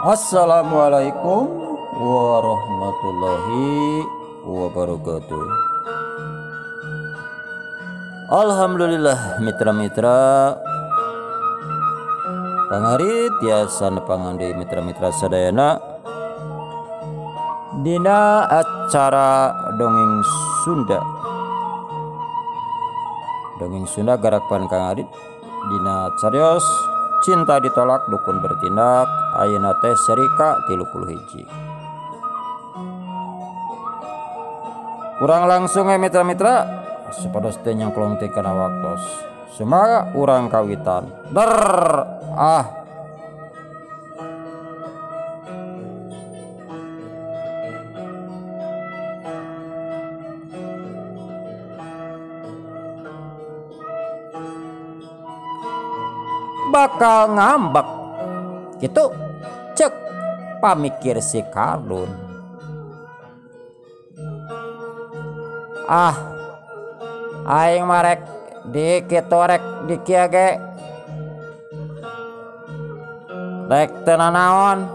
Assalamualaikum warahmatullahi wabarakatuh. Alhamdulillah mitra-mitra pangarit tiasa nepangandi mitra-mitra sadayana dina acara dongeng Sunda garapan pangarit dina carios cinta ditolak dukun bertindak ayeuna teh serika 31. Kurang langsung mitra-mitra supados teh nyangklong teh kana waktos sumaha urang kawitan bakal ngambek gitu cek pamikir si Kardun. Aing marek di kitu rek di kieu ge rek teu nanaon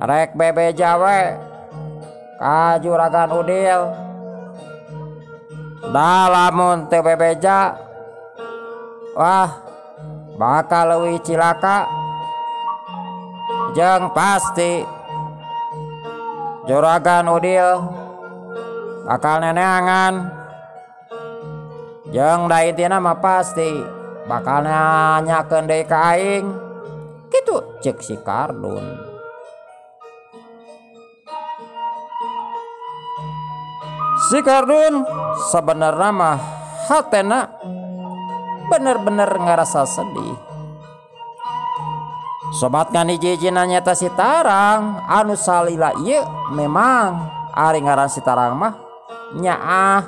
rek bebeja we ka Juragan Udil. Da lamun teu bebeja wah bakal leuwih cilaka jeung pasti Juragan Udil bakal neneangan jeung da intina mah pasti bakal nanyakeun deui ka aing kitu ceuk si Kardun. Si Kardun sabenerna mah hatena bener-bener ngerasa sedih. Sobat nganiji-ijina nyata si Tarang anu salila ieu memang ari ngaran si Tarang mah nyaah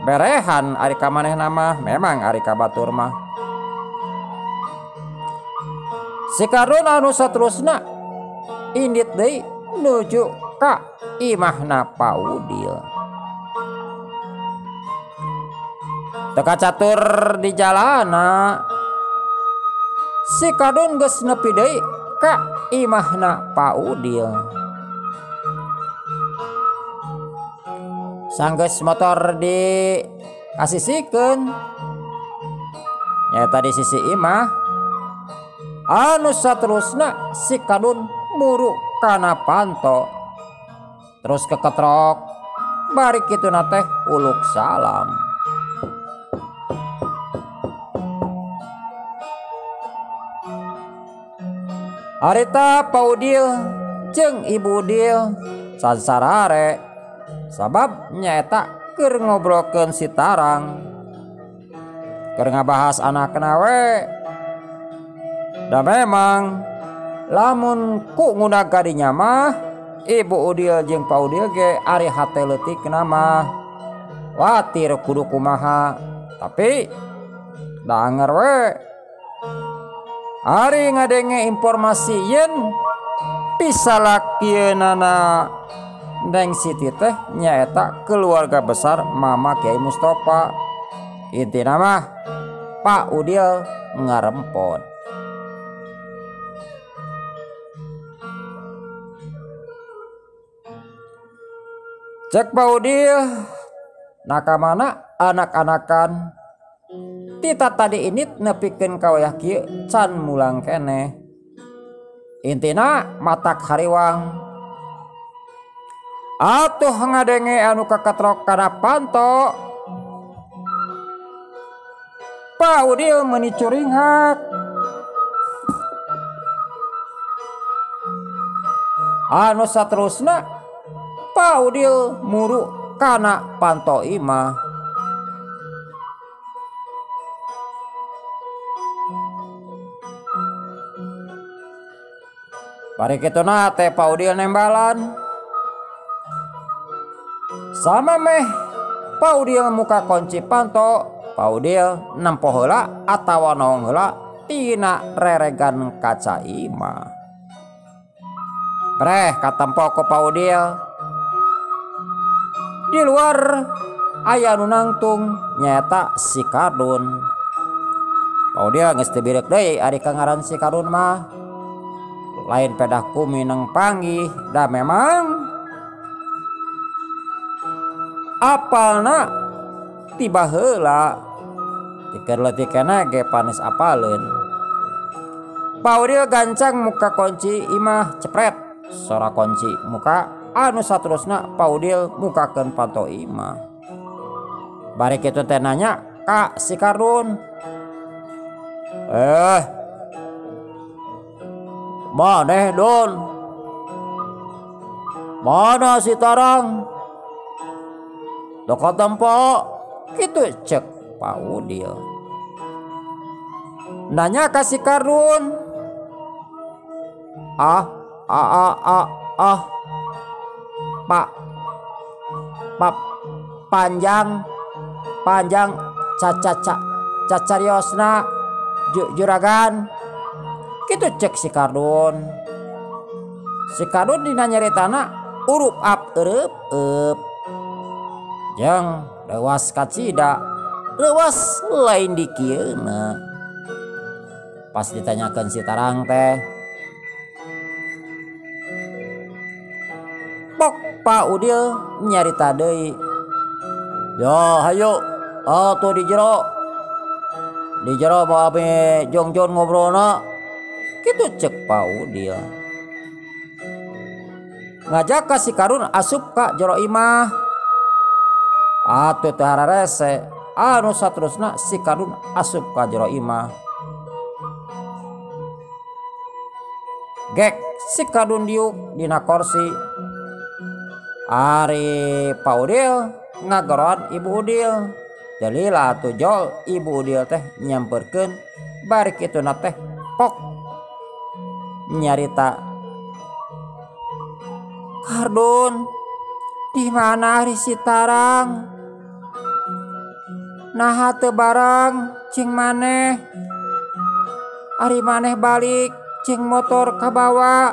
berehan ari ka manehna mah memang ari ka batur mah. Si Kardun anu saterusna indit deui nuju ka imahna Pak Udil. Teka catur di jalana si Kardun geus nepi deui ka imahna Pak Udil. Sanggeus motor di kasisikeun nyaeta di sisi imah anu saterusna si Kardun muru kana panto terus keketrok bari kituna teh uluk salam. Harita Pak Udil jeung Ibu Udil sasarare sabab nyaeta keur ngobrolkeun si Tarang keur ngabahas anakna we. Da memang lamun ku ngundag kadinya mah Ibu Udil jeung Pak Udil ge ari hate leutikna mah watir kudu kumaha tapi da anger we ari ngadenge informasi yen pisalakieunana Deng Siti teh nyaeta keluarga besar Mama Kiai Mustofa. Intina mah Pak Udil ngarempot. Cek Pak Udil nakamana anak-anakan tita tadi ini nepikeun ka wayah kieu can mulang keneh. Intina matak hariwang atuh ngadenge anu kaketrok kana panto. Pak Udil meuni curinghak anu saterusna Pak Udil muru kana panto imah. Bari kituna teh Pak Udil nembalan sama meh Pak Udil muka kunci panto. Pak Udil nempo heula atawa naong heula tina reregan kaca imah. Breh katempo ku Pak Udil di luar aya nu nangtung nyaeta si Kardun. Pak Udil geus teu birek deui ari ka ngaran si Kardun mah. lain pedah kumineng panggih dah memang apalna tiba heula tikeun leutik keneh ge panes apaleun. Paudil gancang muka kunci imah cepret sora kunci muka anu saterusna Paudil mukakeun panto imah. Bari kitu teh nanya ka si Kardun, maneh Don, mana si Tarang? Dekat tempo kitu cek Paudil. Nanya ka si Kardun, Pak panjang cacariosna juragan kitu cek si Kardun. Si Kardun dina nyaritana urup ap eueup jeung leuwas kacida leuwas lain di kieuna. Pas ditanyakeun si Tarang teh pok Paudil nyarita deui, ya hayu atuh di jero mau ame jongjon ngobrolna kitu cek Paudil. Ngajak ka si Kardun asup ka jero imah. Atuh teh hararese anu saterusna si Kardun asup ka jero imah. Gek si Kardun diuk dina kursi. Ari Paudil ngagoron Ibu Udil. Jalila tujol Ibu Udil teh nyamperkeun bari kituna teh pok nyarita, Kardun di mana ari si Tarang? Naha teu barang cing maneh? Ari maneh balik cing motor kabawa?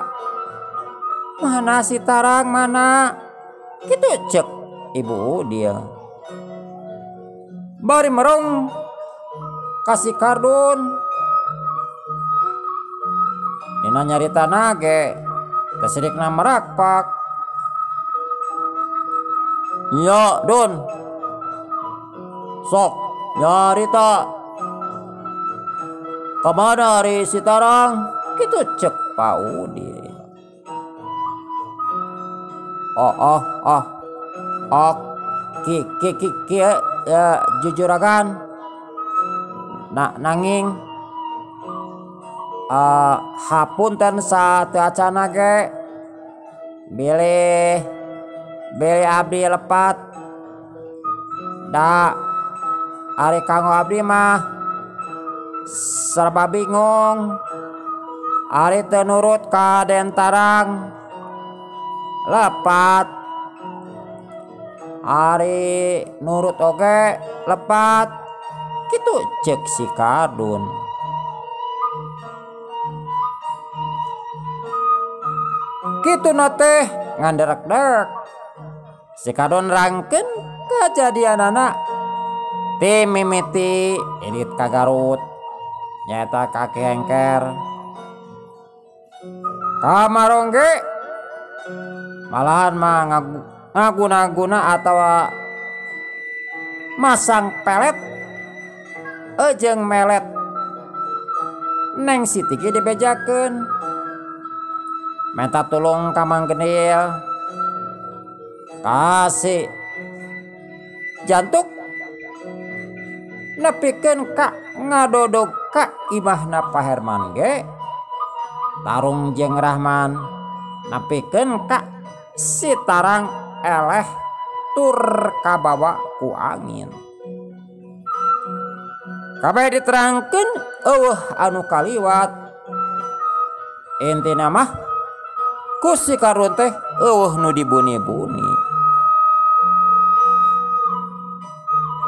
Mana si Tarang mana? Kitu cek Ibu Udil. Bari merong kasih Kardun. Dina nyaritana ge teh sedikna merakpak. Nya Don, sok nyarita kamana ari si Tarang? Kitu cek Paudil. Ki ya jujuragan nanging hapunten sateu acana ge bilih abdi lepat da ari kanggo abdi mah serba bingung ari teu nurut ka Den Tarang lepat, ari nurut oge lepat kitu cek si Kardun. Kitu teh nganderek-derek si Kardun rangkeun kajadianana ti mimiti edit ka Garut nyaeta kaki engker kamarongge malahan mah ngaguna-guna atawa masang pelet jeung melet Neng Siti ge dibejakeun minta tulung ka Mang Gendil kasih jantuk nepikeun ka ngadodog ka imahna Pak Herman ge Tarung jeung Rahman nepikeun ka si Tarang eleh tur kabawa ku angin. Kabeh diterangkeun eueuh anu kaliwat. Intina mah ku si Kardun teh eueuh nu dibuni-buni.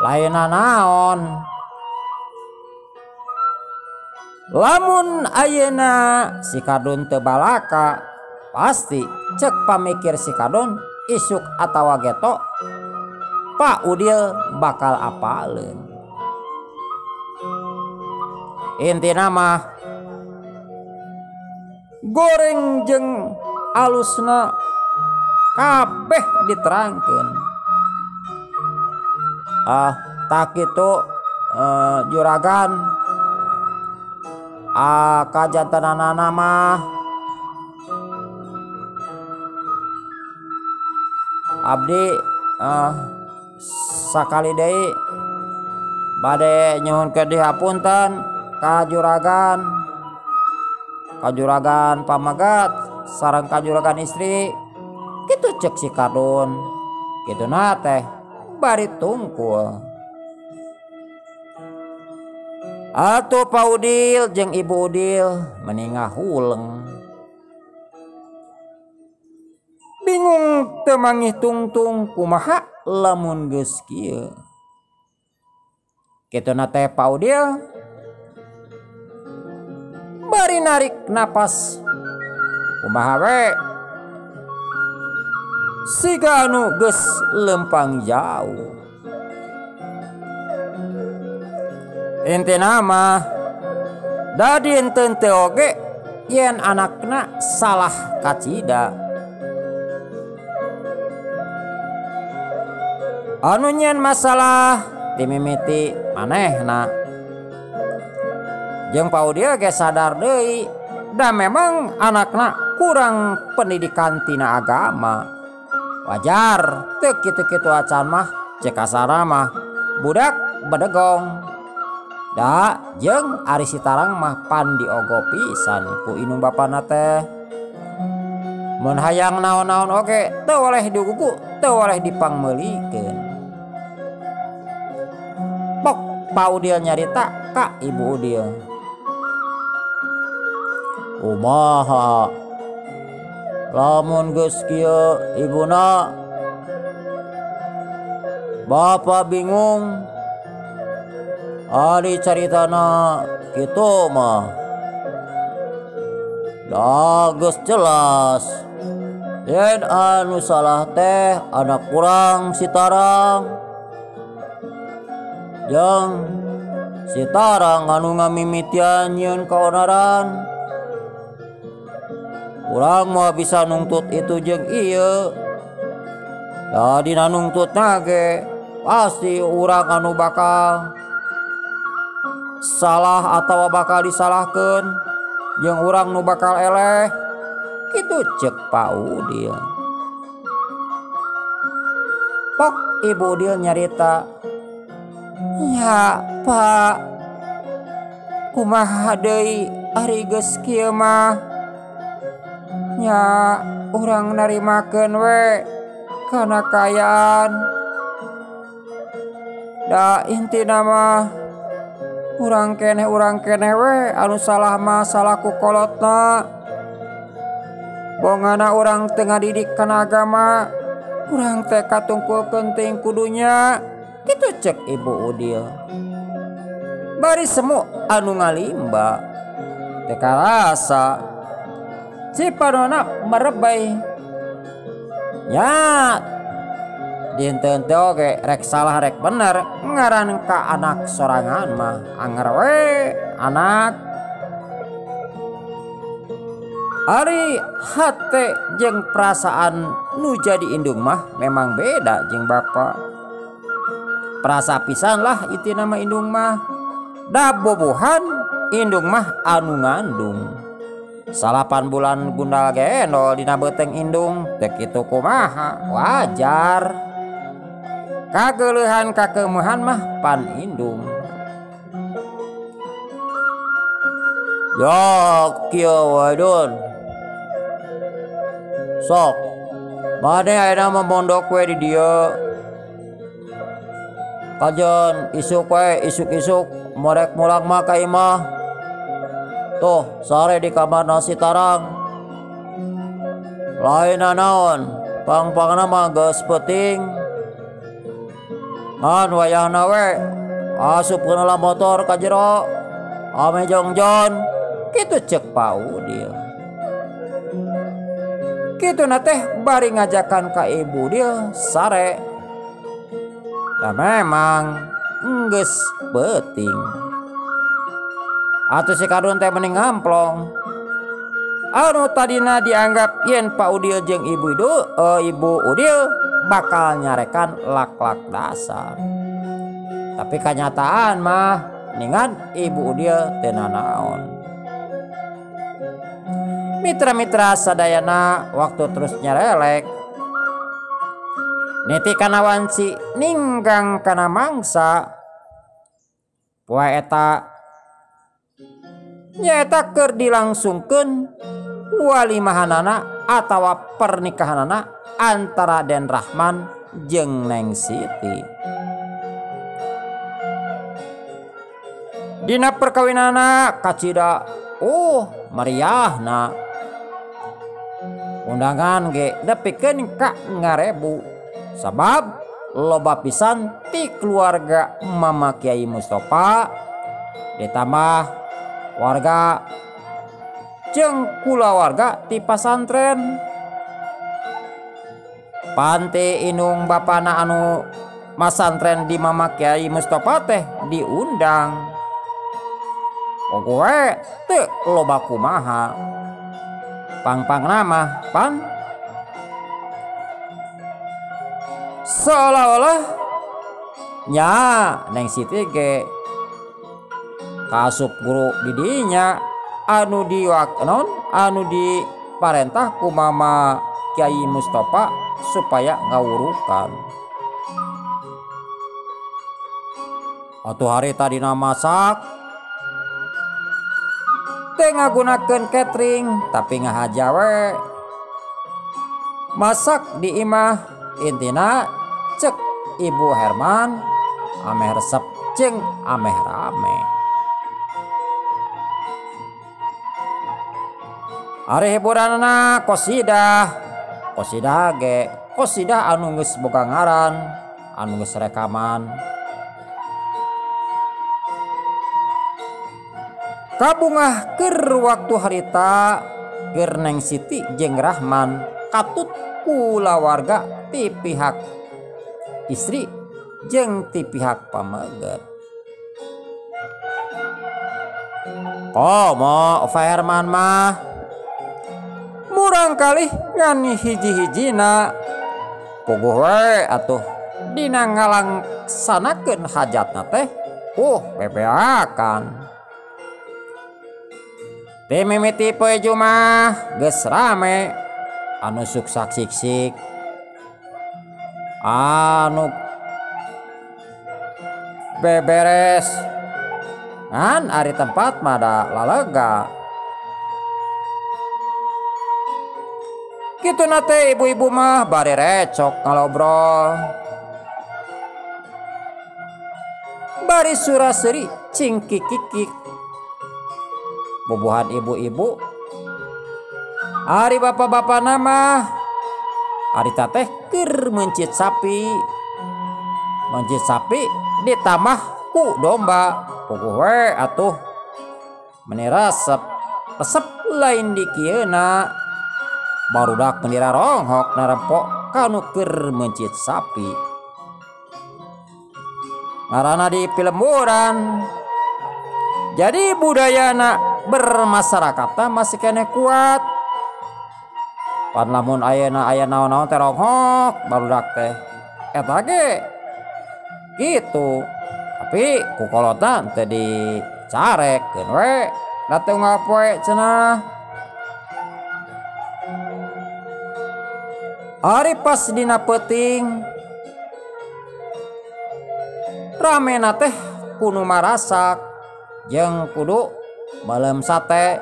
Lainna naon? Lamun ayeuna si Kardun teu balaka pasti cek pamikir si Kardun isuk atawa geto Pak Udil bakal apaleun. Intina mah goreng jeung alusna kabeh diterangkeun. Tak kitu juragan kajantanana mah abdi sakali deui bade nyuhun ke dihapunten ka juragan pamagat sareng ka juragan istri kitu cek si Kardun. Kituna teh bari tungkul atuh Pak Udil jeung Ibu Udil meningah huleng bingung teu mangih tungtung kumaha lamun geus kieu. Kituna teh Pak Udil bari narik napas kumaha we siga anu geus lempang jauh. Intina mah dadi enten teu oge yen anakna salah kacida. Anu nyen masalah timimiti manehna. Jeung Pak Udil ge sadar deui da memang anakna kurang pendidikan tina agama. Wajar teu kitu-kitu acan mah cek kasarna mah budak bedegong. Da jeung ari Sitarang mah pan diogo pisan ku indung bapana teh. Mun hayang naon-naon oge teu oleh digugu, teu oleh dipangmeulikeun. Pok Pak Udil nyarita ka Ibu Udil. Kumaha lamun geus kieu ibuna Bapak bingung. Ari caritana kitu mah da geus jelas yen anu salah teh anak urang Sitarang jeung Sitarang anu ngamimitian nyieun kaonaran. Urang mah bisa nungtut itu jeung ieu. Da dina nungtutna ge pasti urang anu bakal salah atau bakal disalahkeun jeung urang nu bakal eleh. Kitu cek Pak Udil. Pok Ibu Udil nyarita, "Ya Pak, kumaha deui ari geus kieu mah? Nya urang narimakeun we kana kaayaan. Da intina mah urang keneh we anu salah mah salah ku kolotna. Bongana urang teu ngadidik kana agama, urang teh katungkulkeun teuing kudunya." Kitu cek Ibu Udil. Bari semu anu ngalimba teu karasa cipadona merebay. Nya dinten teh oge rek salah rek bener ngaran ka anak sorangan mah anger we anak. Ari hate jeung perasaan nu jadi indung mah memang beda jeung bapa. Perasa pisan lah itu nama indung mah. Da bobohan indung mah anu ngandung. 8 bulan gundal gendol dina beteng indung teu kitu kumaha wajar. Kageuleuhan kakeumehan mah pan indung. Ya kieu wae Dun. Sok mane ayeuna mondok we di dieu. Kajen isuk we isuk-isuk morek mulang mah ka imah. Tuh sare di kamarna Sitarang. Lain naon pang-pangna mah geus peuting. Ngan wayahna we asupkeun lah motor ka jero ame jongjon. Kitu cek Pak Udil. Kituna teh bari ngajakan ka Ibu Udil sare. Da memang geus beuting. Atuh si Kardun teh mending ngamplong. anu tadina dianggap yen Pak Udil jeung Ibu Udil bakal nyarekan lak-lak dasar. Tapi kenyataan mah ningan Ibu Udil teu nanaon. Mitra-mitra sadayana waktu terus nyarelek niti kana wanci ninggang kana mangsa poe eta nyaeta keur dilangsungkeun walimahanana atawa pernikahanana antara Den Rahman jeung Neng Siti. Dina perkawinana kacida meriahna undangan ge nepikeun ka 5.000 sabab loba pisan ti keluarga Mama Kiai Mustofa ditambah warga jeung kulawarga ti pasantren. Pante inung bapana anu masantren di Mama Kiai Mustofa teh diundang. Pokoe teu loba kumaha. Pang-pang nama pan seolah-olah nya Neng Siti ge kasup guru didinya anu diparentah ku Mama Kiai Mustofa supaya ngawurukan. Atuh hari tadi masak teh ngagunakeun catering tapi ngahaja we. Masak di imah intina cek Ibu Herman ameh resep jeung ameh rame. Ari hiburanna qosidah anu geus boga ngaran, anu geus rekaman. Kabungah keur waktu harita keur Neng Siti jeung Rahman katut kulawarga ti pihak istri jeung ti pihak pameget. Komo Herman mah murang kali ngan hiji-hijina puguh we atuh dina ngalaksanakeun hajatna teh bebeakan. Teh mimiti poe Jumat geus rame anu suksak siksik anu beberes ngan ari tempat mada lalega. Kitu nate ibu-ibu mah bari recok ngalobrol bari suraseri cingkikikik. Bubuhan ibu-ibu ari bapak-bapak nama ari tateh keur mencit sapi ditambah ku domba puguh we atuh meni resep lain di kieuna barudak pendira ronghok narempok kanu keur mencit sapi ngaranna di pilemburan. Jadi budayana bermasyarakat masih kene kuat. Pan lamun aya naon-naon teh ronghok barudak teh eta ge gitu. Tapi ku kolota teu dicarekeun we dateu ngapoe cenah. Ari pas dina peuting ramena teh kudu marasak jeung kudu baleum sate.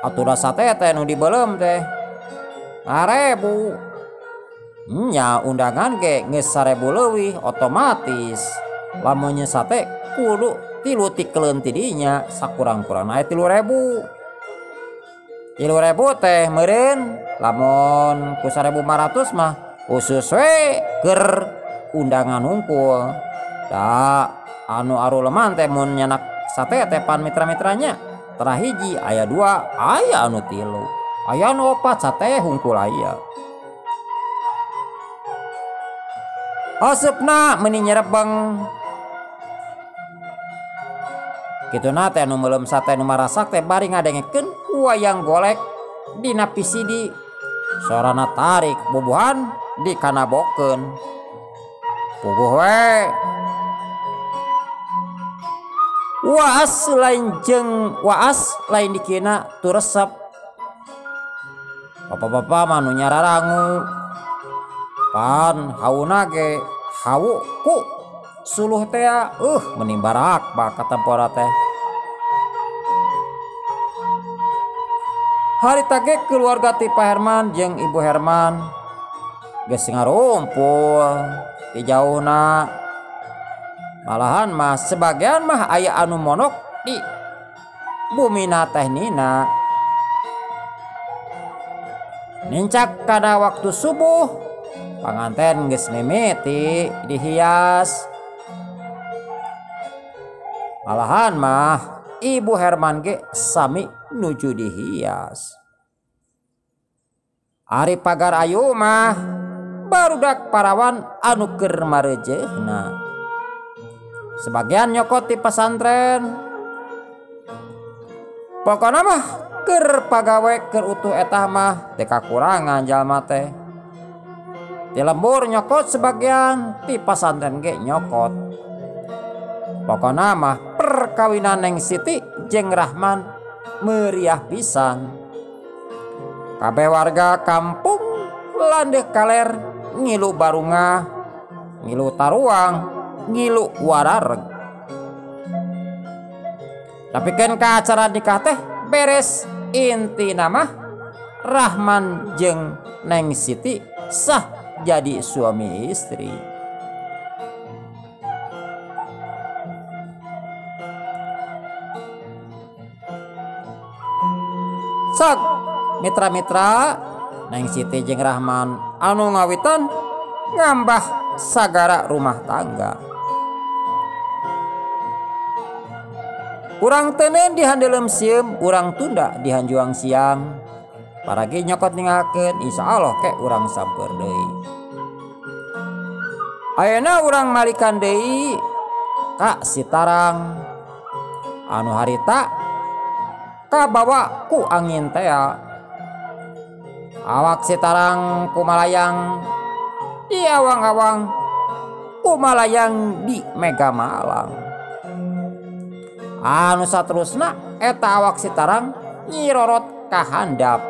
Aturan sate teh nu dibaleum teh 5.000. Nya undangan ge geus 1.000 leuwih otomatis. Lamun sate kudu 3 tikeleun ti dinya sakurang-kurangna 3.000. 3.000 teh meureun lamun ku 1.500 mah khusus we keur undangan hungkul. Da anu aruleman teh mun nyanak sate teh pan mitra-mitranya tara hiji aya 2 aya anu 3 aya anu 4 sate hungkul aya. Asupna meuni nyerebeng Kituna teh nu meuleum sate nu marasak teh bari ngadengekeun wayang golek dina PCD. Sorana tarik bubuhan dikanabokeun. Puguh we. Waas lain dikina tu resep. Bapak-bapak manu nyararangu. Pan hauna ge hawu ku suluh teh menimbarak bakat tempora teh. Harita ge keluarga ti Pak Herman jeung Ibu Herman geus ngarumpul ti jauhna. Malahan mah sebagian mah aya anu monok di bumina teh nina. Nincak kada waktu subuh panganten geus mimiti dihias. Malahan mah Ibu Herman ge sami nuju dihias. Ari pagar ayu mah barudak parawan anu keur marejeuna. Sebagian nyokot di pesantren. Pokona mah keur pagawe keur utuh etah mah teu kakurangan jalma teh. Ti lembur nyokot sebagian, ti pesantren ge nyokot. Pokona mah perkawinan Neng Siti jeung Rahman meriah pisan. Kabeh warga kampung landeh kaler ngilu barunga, ngilu taruang, ngilu warareg. Tapi kan ka acara nikah teh beres, intina mah Rahman jeung Neng Siti sah jadi suami istri. Sok mitra-mitra Neng Siti jeung Rahman anu ngawitan ngambah sagara rumah tangga. Urang tenen dihandeuleum sieum, urang tunda dihanjuang siang. Paragi nyokot ningakeun insyaallah ke urang sampeur deui. Ayeuna urang malikan deui ka Sitarang anu harita kabawa ku angin teh. Awak Sitarang kumalayang di awang-awang, kumalayang di Mega Malang. Anu saterusna eta awak Sitarang nyirorot ka handap.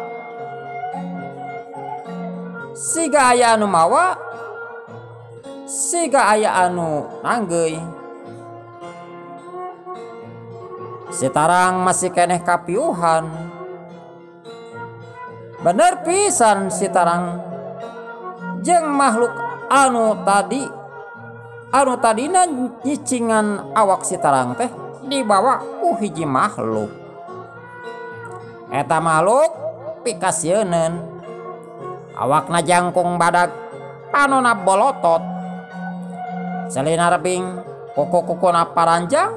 Siga aya anu mawa, siga aya anu nanggeuy. Sitarang masih keneh kapiuhan. Bener pisan Sitarang jeung makhluk anu tadina nyicingan awak Sitarang teh dibawa ku hiji makhluk. Eta makhluk pikasieun. Awakna jangkung badag, panona bolotot, salina rebing, kuku-kukuna paranjang,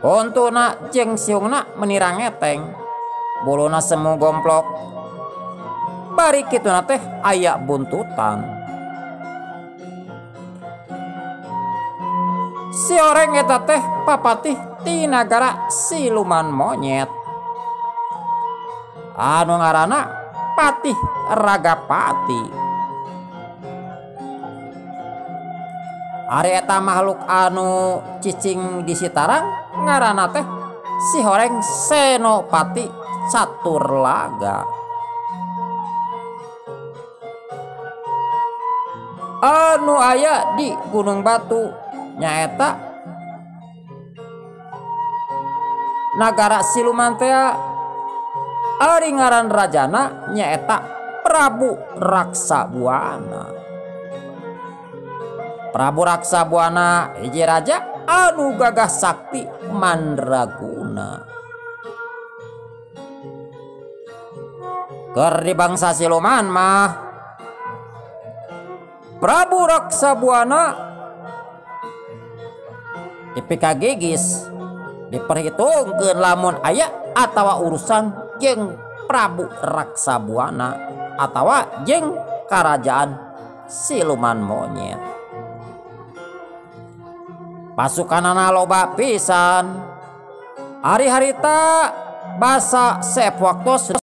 untuna jeung siungna menirang ngeteng, buluna semu gomplok. Bari kituna teh aya buntutan. Si oreng eta teh papatih ti nagara siluman monyet. Anu ngaranna Patih Ragapati. Ari eta makhluk anu cicing di Sitarang ngaranna teh si horeng Senopati Caturlaga. Anu aya di Gunung Batu nyaeta nagara siluman teh. Ari ngaran rajana nyaeta Prabu Raksabuana. Prabu Raksabuana hiji raja anu gagah sakti mandraguna. Keur di bangsa siluman mah Prabu Raksabuana dipikagigis diperhitungkeun lamun aya atawa urusan jeung Prabu Raksabuana atawa jeung karajaan siluman monyet. Pasukanana loba pisan, Ari harita basa sep waktu